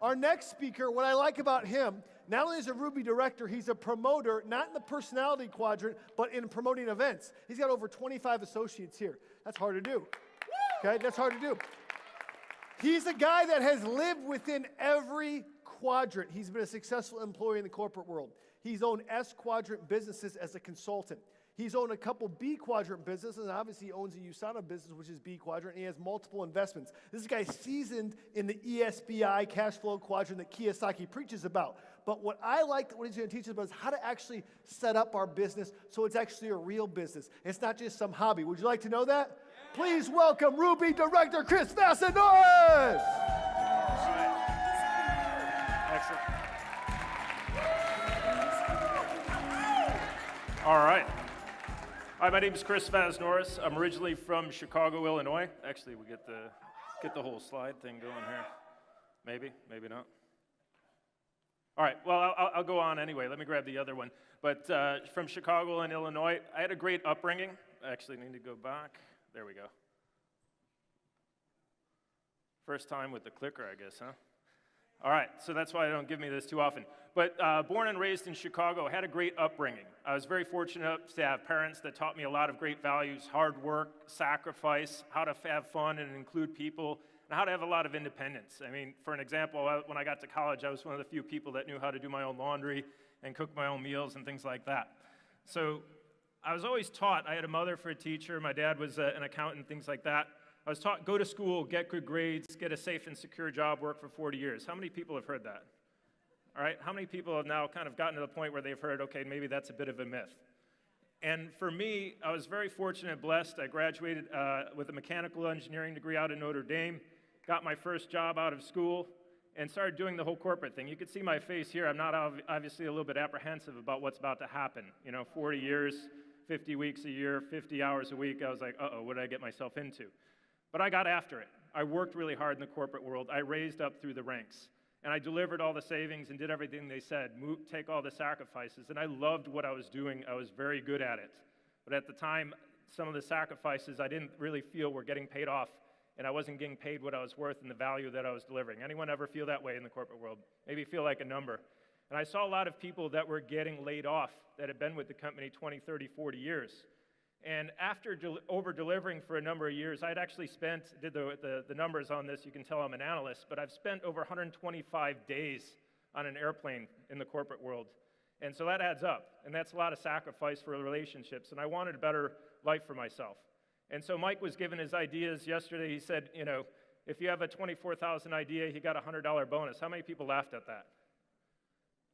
Our next speaker, what I like about him, not only is a Ruby director, he's a promoter, not in the personality quadrant, but in promoting events. He's got over 25 associates here. That's hard to do. Okay, that's hard to do. He's a guy that has lived within every quadrant. He's been a successful employee in the corporate world. He's owned S quadrant businesses as a consultant. He's owned a couple B quadrant businesses, and obviously he owns a USANA business, which is B quadrant, and he has multiple investments. This guy's seasoned in the ESBI cash flow quadrant that Kiyosaki preaches about. But what I like, what he's going to teach us about is how to actually set up our business so it's actually a real business. It's not just some hobby. Would you like to know that? Yeah. Please welcome Ruby director Chris Vassanoris. Excellent. All right. Hi, my name is Chris Vassanoris. I'm originally from Chicago, Illinois. Actually, we get the whole slide thing going here. Maybe, maybe not. All right, well, I'll go on anyway. Let me grab the other one. But from Chicago and Illinois, I had a great upbringing. I actually need to go back. There we go. First time with the clicker, I guess, huh? All right, so that's why I don't give me this too often. But born and raised in Chicago, I had a great upbringing. I was very fortunate to have parents that taught me a lot of great values: hard work, sacrifice, how to have fun and include people, and how to have a lot of independence. I mean, for an example, when I got to college, I was one of the few people that knew how to do my own laundry and cook my own meals and things like that. So I was always taught. I had a mother for a teacher. My dad was an accountant, things like that. I was taught, go to school, get good grades, get a safe and secure job, work for 40 years. How many people have heard that? All right, how many people have now kind of gotten to the point where they've heard, okay, maybe that's a bit of a myth? And for me, I was very fortunate and blessed. I graduated with a mechanical engineering degree out of Notre Dame, got my first job out of school, and started doing the whole corporate thing. You can see my face here. I'm not obviously a little bit apprehensive about what's about to happen. You know, 40 years, 50 weeks a year, 50 hours a week. I was like, uh-oh, what did I get myself into? But I got after it. I worked really hard in the corporate world. I raised up through the ranks. And I delivered all the savings and did everything they said, take all the sacrifices. And I loved what I was doing. I was very good at it. But at the time, some of the sacrifices I didn't really feel were getting paid off, and I wasn't getting paid what I was worth and the value that I was delivering. Anyone ever feel that way in the corporate world? Maybe feel like a number. And I saw a lot of people that were getting laid off that had been with the company 20, 30, 40 years. And after over-delivering for a number of years, I'd actually did the numbers on this, you can tell I'm an analyst, but I've spent over 125 days on an airplane in the corporate world. And so that adds up, and that's a lot of sacrifice for relationships, and I wanted a better life for myself. And so Mike was given his ideas yesterday. He said, you know, if you have a $24,000 idea, he got a $100 bonus. How many people laughed at that?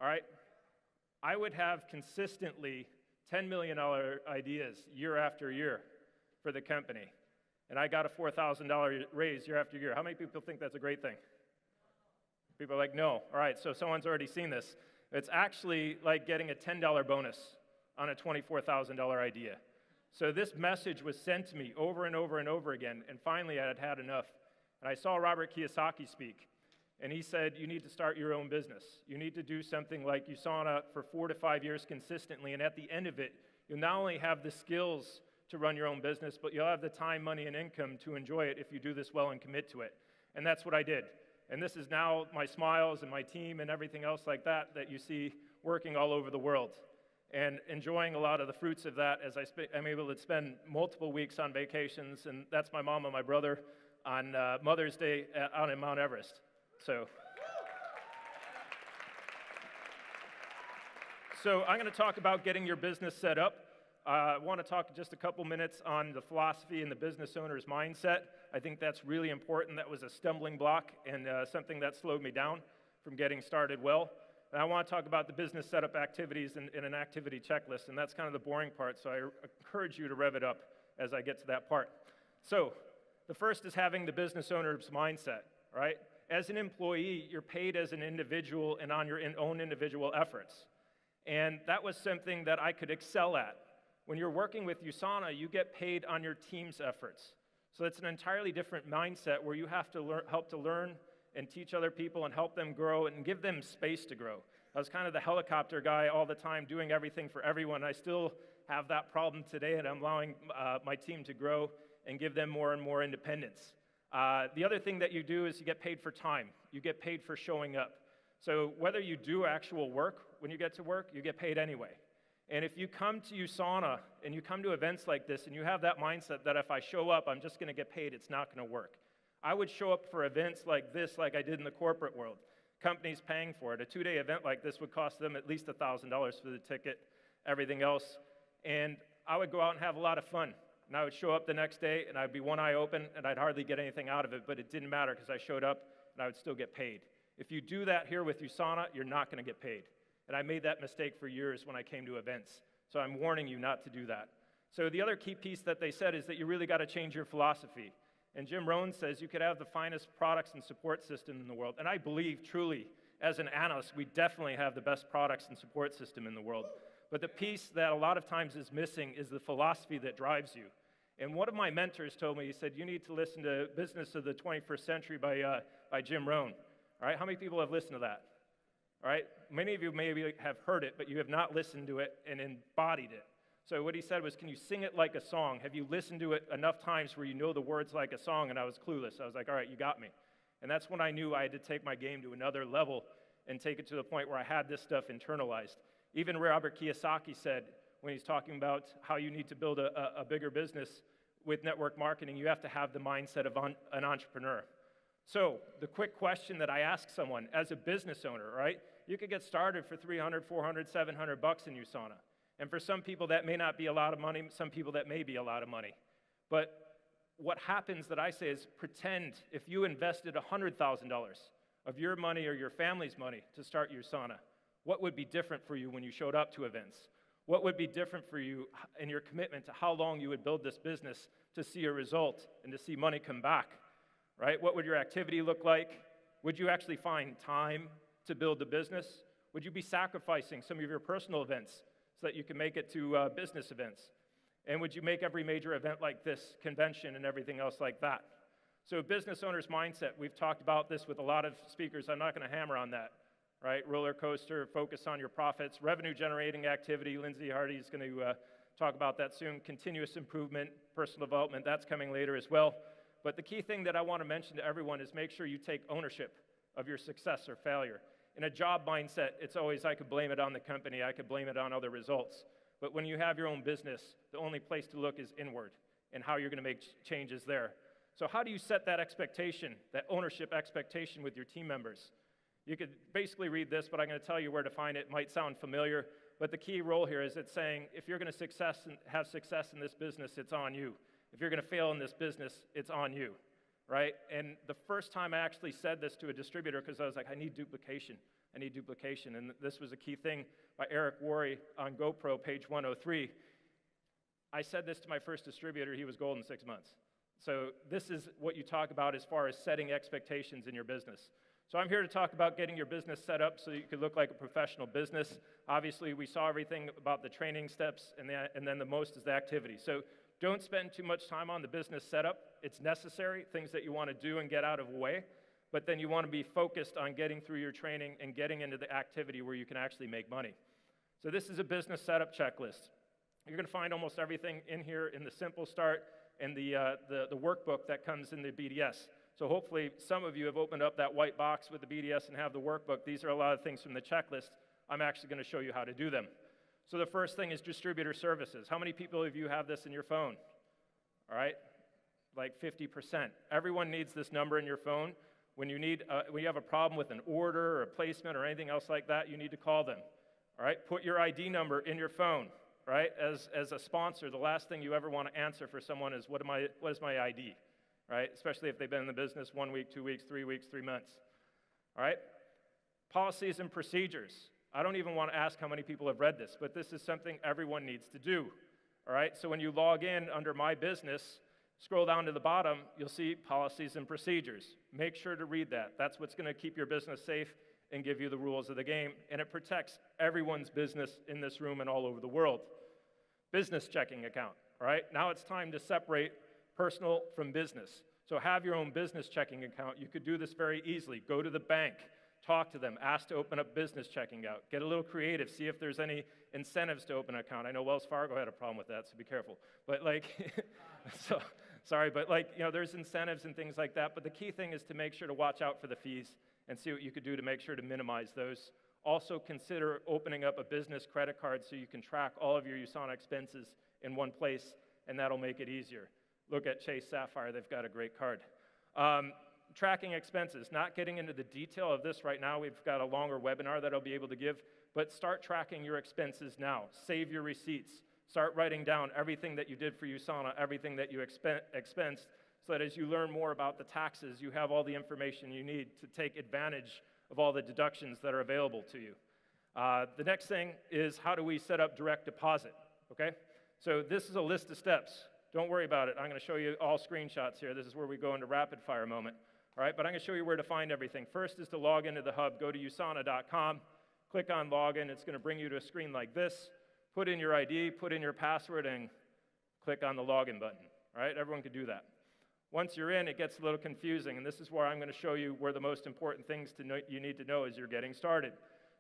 All right? I would have consistently $10 million ideas year after year for the company. And I got a $4,000 raise year after year. How many people think that's a great thing? People are like, no. All right, so someone's already seen this. It's actually like getting a $10 bonus on a $24,000 idea. So this message was sent to me over and over and over again, and finally I had had enough. And I saw Robert Kiyosaki speak. And he said, you need to start your own business. You need to do something like USANA for 4 to 5 years consistently, and at the end of it, you'll not only have the skills to run your own business, but you'll have the time, money, and income to enjoy it if you do this well and commit to it. And that's what I did. And this is now my Smiles and my team and everything else like that you see working all over the world. And enjoying a lot of the fruits of that as I'm able to spend multiple weeks on vacations, and that's my mom and my brother on Mother's Day out in Mount Everest. So I'm going to talk about getting your business set up. I want to talk just a couple minutes on the philosophy and the business owner's mindset. I think that's really important. That was a stumbling block and something that slowed me down from getting started well. And I want to talk about the business setup activities in an activity checklist, and that's kind of the boring part, so I encourage you to rev it up as I get to that part. So the first is having the business owner's mindset, right? As an employee, you're paid as an individual and on your own individual efforts. And that was something that I could excel at. When you're working with USANA, you get paid on your team's efforts. So it's an entirely different mindset where you have to help to learn and teach other people and help them grow and give them space to grow. I was kind of the helicopter guy all the time, doing everything for everyone. I still have that problem today, and I'm allowing my team to grow and give them more and more independence. The other thing that you do is you get paid for time. You get paid for showing up. So whether you do actual work when you get to work, you get paid anyway. And if you come to USANA and you come to events like this and you have that mindset that if I show up, I'm just going to get paid, it's not going to work. I would show up for events like this like I did in the corporate world. Companies paying for it. A 2-day event like this would cost them at least $1,000 for the ticket, everything else. And I would go out and have a lot of fun. And I would show up the next day and I'd be one eye open and I'd hardly get anything out of it, but it didn't matter because I showed up and I would still get paid. If you do that here with USANA, you're not going to get paid. And I made that mistake for years when I came to events. So I'm warning you not to do that. So the other key piece that they said is that you really got to change your philosophy. And Jim Rohn says you could have the finest products and support system in the world. And I believe truly, as an analyst, we definitely have the best products and support system in the world. But the piece that a lot of times is missing is the philosophy that drives you. And one of my mentors told me, he said, you need to listen to Business of the 21st Century by Jim Rohn. All right, how many people have listened to that? All right, many of you maybe have heard it, but you have not listened to it and embodied it. So what he said was, can you sing it like a song? Have you listened to it enough times where you know the words like a song? And I was clueless. I was like, all right, you got me. And that's when I knew I had to take my game to another level and take it to the point where I had this stuff internalized. Even Robert Kiyosaki said, when he's talking about how you need to build a bigger business with network marketing, you have to have the mindset of an entrepreneur. So the quick question that I ask someone as a business owner, right? You could get started for $300, $400, $700 in USANA. And for some people, that may not be a lot of money. Some people, that may be a lot of money. But what happens that I say is pretend if you invested $100,000 of your money or your family's money to start USANA, what would be different for you when you showed up to events? What would be different for you in your commitment to how long you would build this business to see a result and to see money come back? Right? What would your activity look like? Would you actually find time to build the business? Would you be sacrificing some of your personal events so that you can make it to business events? And would you make every major event like this, convention and everything else like that? So business owner's mindset, we've talked about this with a lot of speakers. I'm not going to hammer on that, right? Roller coaster, focus on your profits, revenue generating activity. Lindsay Hardy is going to talk about that soon. Continuous improvement, personal development, that's coming later as well. But the key thing that I want to mention to everyone is make sure you take ownership of your success or failure. In a job mindset, it's always, I could blame it on the company, I could blame it on other results. But when you have your own business, the only place to look is inward and how you're going to make changes there. So how do you set that expectation, that ownership expectation with your team members? You could basically read this, but I'm going to tell you where to find it. It might sound familiar, but the key role here is it's saying, if you're going to have success in this business, it's on you. If you're going to fail in this business, it's on you, right? And the first time I actually said this to a distributor, because I was like, I need duplication. And this was a key thing by Eric Worre on GoPro, page 103. I said this to my first distributor. He was gold in 6 months. So this is what you talk about as far as setting expectations in your business. So I'm here to talk about getting your business set up so you can look like a professional business. Obviously, we saw everything about the training steps, and then the most is the activity. So don't spend too much time on the business setup. It's necessary, things that you want to do and get out of the way, but then you want to be focused on getting through your training and getting into the activity where you can actually make money. So this is a business setup checklist. You're going to find almost everything in here in the Simple Start and the workbook that comes in the BDS. So hopefully some of you have opened up that white box with the BDS and have the workbook. These are a lot of things from the checklist. I'm actually going to show you how to do them. So the first thing is distributor services. How many people of you have this in your phone? All right, like 50%. Everyone needs this number in your phone. When you have a problem with an order or a placement or anything else like that, you need to call them. All right, put your ID number in your phone. Right, as a sponsor, the last thing you ever want to answer for someone is, what is my ID? Right, especially if they've been in the business 1 week, 2 weeks, 3 weeks, 3 months. All right, policies and procedures. I don't even want to ask how many people have read this, but this is something everyone needs to do. All right, so when you log in under My Business, scroll down to the bottom, you'll see policies and procedures. Make sure to read that. That's what's going to keep your business safe and give you the rules of the game, and it protects everyone's business in this room and all over the world. Business checking account, all right? Now it's time to separate personal from business. So have your own business checking account. You could do this very easily. Go to the bank, talk to them, ask to open up business checking out. Get a little creative, see if there's any incentives to open an account. I know Wells Fargo had a problem with that, so be careful. But Sorry, but like, there's incentives and things like that, but the key thing is to make sure to watch out for the fees and see what you could do to make sure to minimize those. Also consider opening up a business credit card so you can track all of your USANA expenses in one place, and that'll make it easier. Look at Chase Sapphire, they've got a great card. Tracking expenses, not getting into the detail of this right now, we've got a longer webinar that I'll be able to give, but start tracking your expenses now. Save your receipts. Start writing down everything that you did for USANA, everything that you expensed, so that as you learn more about the taxes, you have all the information you need to take advantage of all the deductions that are available to you. The next thing is, how do we set up direct deposit, okay? So this is a list of steps. Don't worry about it. I'm going to show you all screenshots here. This is where we go into rapid fire moment, all right? But I'm going to show you where to find everything. First is to log into the hub. Go to usana.com, click on login. It's going to bring you to a screen like this. Put in your ID, put in your password, and click on the login button, all right? Everyone can do that. Once you're in, it gets a little confusing, and this is where I'm going to show you where the most important things you need to know as you're getting started.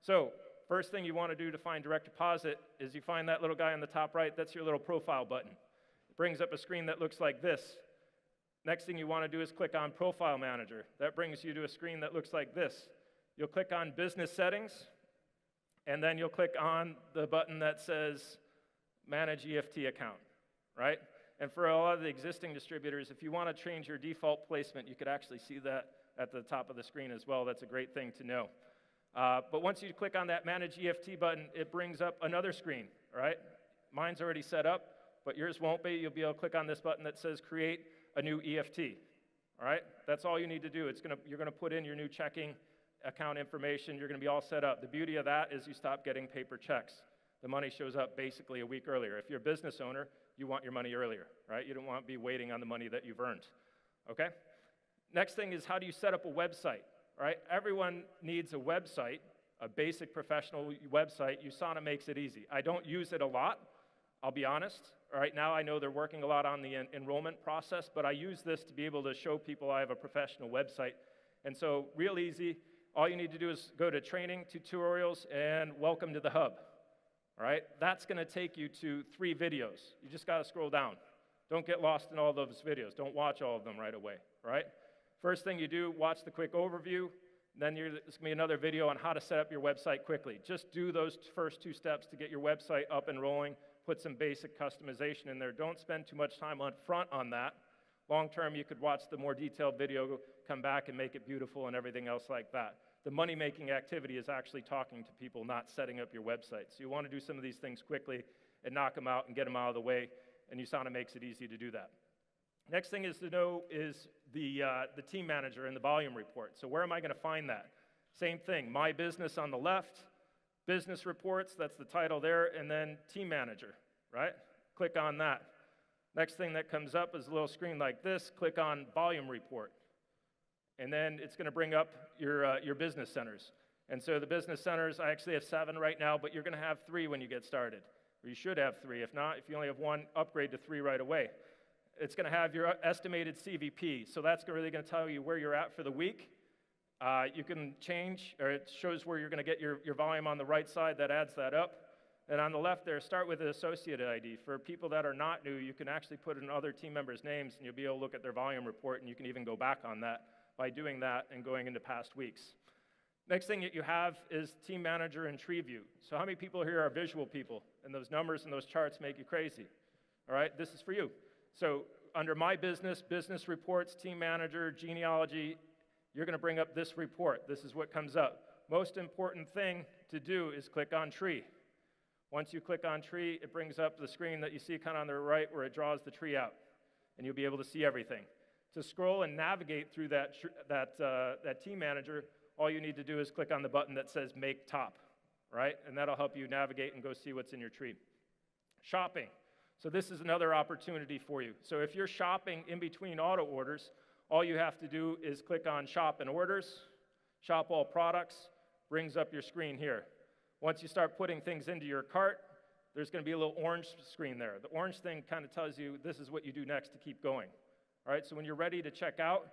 So first thing you want to do to find direct deposit is you find that little guy on the top right. That's your little profile button. It brings up a screen that looks like this. Next thing you want to do is click on Profile Manager. That brings you to a screen that looks like this. You'll click on Business Settings, and then you'll click on the button that says Manage EFT Account, right? And for a lot of the existing distributors, if you want to change your default placement, you could actually see that at the top of the screen as well. That's a great thing to know. But once you click on that Manage EFT button, it brings up another screen, right? Mine's already set up, but yours won't be. You'll be able to click on this button that says Create a New EFT, all right? That's all you need to do. You're going to put in your new checking account information. You're going to be all set up. The beauty of that is you stop getting paper checks. The money shows up basically a week earlier. If you're a business owner, you want your money earlier, right? You don't want to be waiting on the money that you've earned, okay? Next thing is, how do you set up a website, right? Everyone needs a website, a basic professional website. USANA makes it easy. I don't use it a lot, I'll be honest. Right now, I know they're working a lot on the enrollment process, but I use this to be able to show people I have a professional website. And so, real easy. All you need to do is go to training, tutorials, and welcome to the hub. All right? That's going to take you to 3 videos. You just got to scroll down. Don't get lost in all those videos. Don't watch all of them right away. All right? First thing you do, watch the quick overview. Then there's going to be another video on how to set up your website quickly. Just do those first 2 steps to get your website up and rolling. Put some basic customization in there. Don't spend too much time up front on that. Long term, you could watch the more detailed video, come back and make it beautiful and everything else like that. The money-making activity is actually talking to people, not setting up your website. So you want to do some of these things quickly and knock them out and get them out of the way, and USANA makes it easy to do that. Next thing is to know is the team manager and the volume report. So where am I going to find that? Same thing, My Business on the left, Business Reports, that's the title there, and then Team Manager, right? Click on that. Next thing that comes up is a little screen like this. Click on Volume Report. And then it's going to bring up your business centers. And so the business centers, I actually have 7 right now, but you're going to have 3 when you get started. Or you should have 3. If not, if you only have 1, upgrade to 3 right away. It's going to have your estimated CVP. So that's really going to tell you where you're at for the week. You can change, or it shows where you're going to get your volume on the right side. That adds that up. And on the left there, start with an associate ID. For people that are not new, you can actually put in other team members' names, and you'll be able to look at their volume report, and you can even go back on that by doing that and going into past weeks. Next thing that you have is Team Manager and Tree View. So how many people here are visual people? And those numbers and those charts make you crazy. All right, this is for you. So under My Business, Business Reports, Team Manager, Genealogy, you're going to bring up this report. This is what comes up. Most important thing to do is click on Tree. Once you click on Tree, it brings up the screen that you see kind of on the right where it draws the tree out, and you'll be able to see everything. To scroll and navigate through that Team Manager, all you need to do is click on the button that says Make Top, right? And that'll help you navigate and go see what's in your tree. Shopping. So this is another opportunity for you. So if you're shopping in between auto orders, all you have to do is click on Shop and Orders, Shop All Products, brings up your screen here. Once you start putting things into your cart, there's going to be a little orange screen there. The orange thing kind of tells you this is what you do next to keep going. All right, so when you're ready to check out,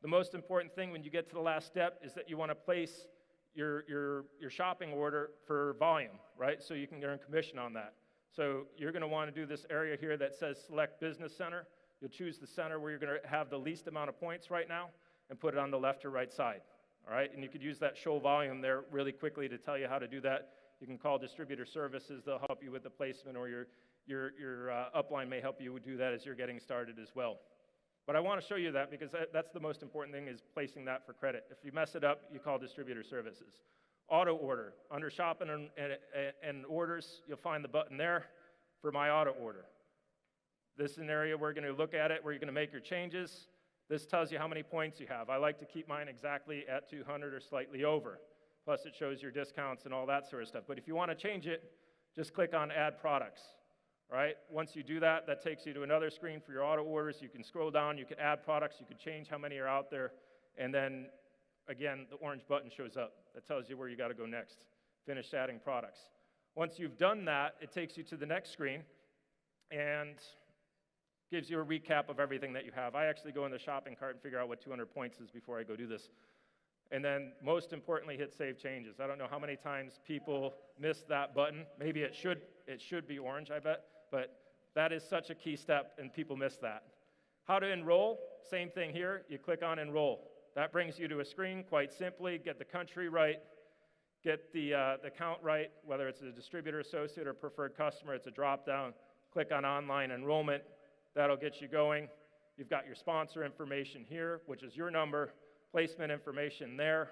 the most important thing when you get to the last step is that you want to place your shopping order for volume, right? So you can earn commission on that. So you're going to want to do this area here that says Select Business Center. You'll choose the center where you're going to have the least amount of points right now and put it on the left or right side. All right, and you could use that show volume there really quickly to tell you how to do that. You can call distributor services. They'll help you with the placement, or your upline may help you do that as you're getting started as well. But I want to show you that because that's the most important thing, is placing that for credit. If you mess it up, you call distributor services. Auto order. Under shopping and orders, you'll find the button there for my auto order. This is an area we're going to look at it where you're going to make your changes. This tells you how many points you have. I like to keep mine exactly at 200 or slightly over. Plus, it shows your discounts and all that sort of stuff. But if you want to change it, just click on Add Products. Right? Once you do that, that takes you to another screen for your auto orders. You can scroll down, you can add products, you can change how many are out there, and then, again, the orange button shows up. That tells you where you got to go next. Finish adding products. Once you've done that, it takes you to the next screen and gives you a recap of everything that you have. I actually go in the shopping cart and figure out what 200 points is before I go do this. And then, most importantly, hit Save Changes. I don't know how many times people miss that button. Maybe it should be orange, I bet. But that is such a key step, and people miss that. How to enroll? Same thing here. You click on Enroll. That brings you to a screen, quite simply. Get the country right, get the count right, whether it's a distributor, associate, or preferred customer. It's a drop-down. Click on Online Enrollment. That'll get you going. You've got your sponsor information here, which is your number, placement information there.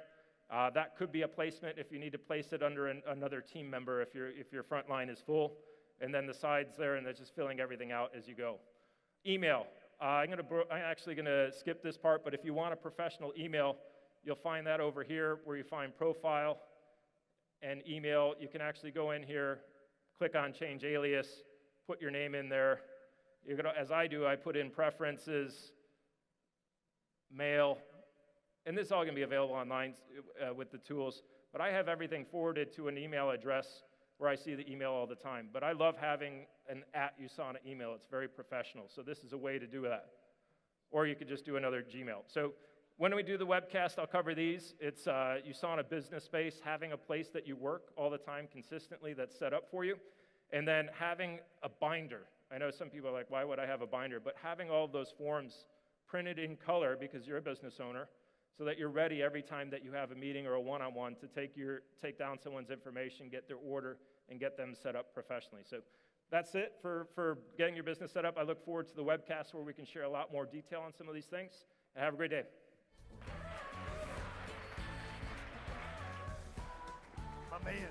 That could be a placement if you need to place it under another team member if your front line is full. And then the sides there, and that's just filling everything out as you go. Email. I'm actually going to skip this part, but if you want a professional email, you'll find that over here where you find Profile and Email. You can actually go in here, click on Change Alias, put your name in there. You're gonna, as I do, I put in Preferences, Mail, and this is all going to be available online with the tools. But I have everything forwarded to an email address where I see the email all the time. But I love having an @USANA email. It's very professional. So this is a way to do that. Or you could just do another Gmail. So when we do the webcast, I'll cover these. It's USANA Business Space, having a place that you work all the time consistently that's set up for you. And then having a binder. I know some people are like, why would I have a binder? But having all of those forms printed in color, because you're a business owner, so that you're ready every time that you have a meeting or a one-on-one to take down someone's information, get their order, and get them set up professionally. So that's it for getting your business set up. I look forward to the webcast where we can share a lot more detail on some of these things. And have a great day. My man.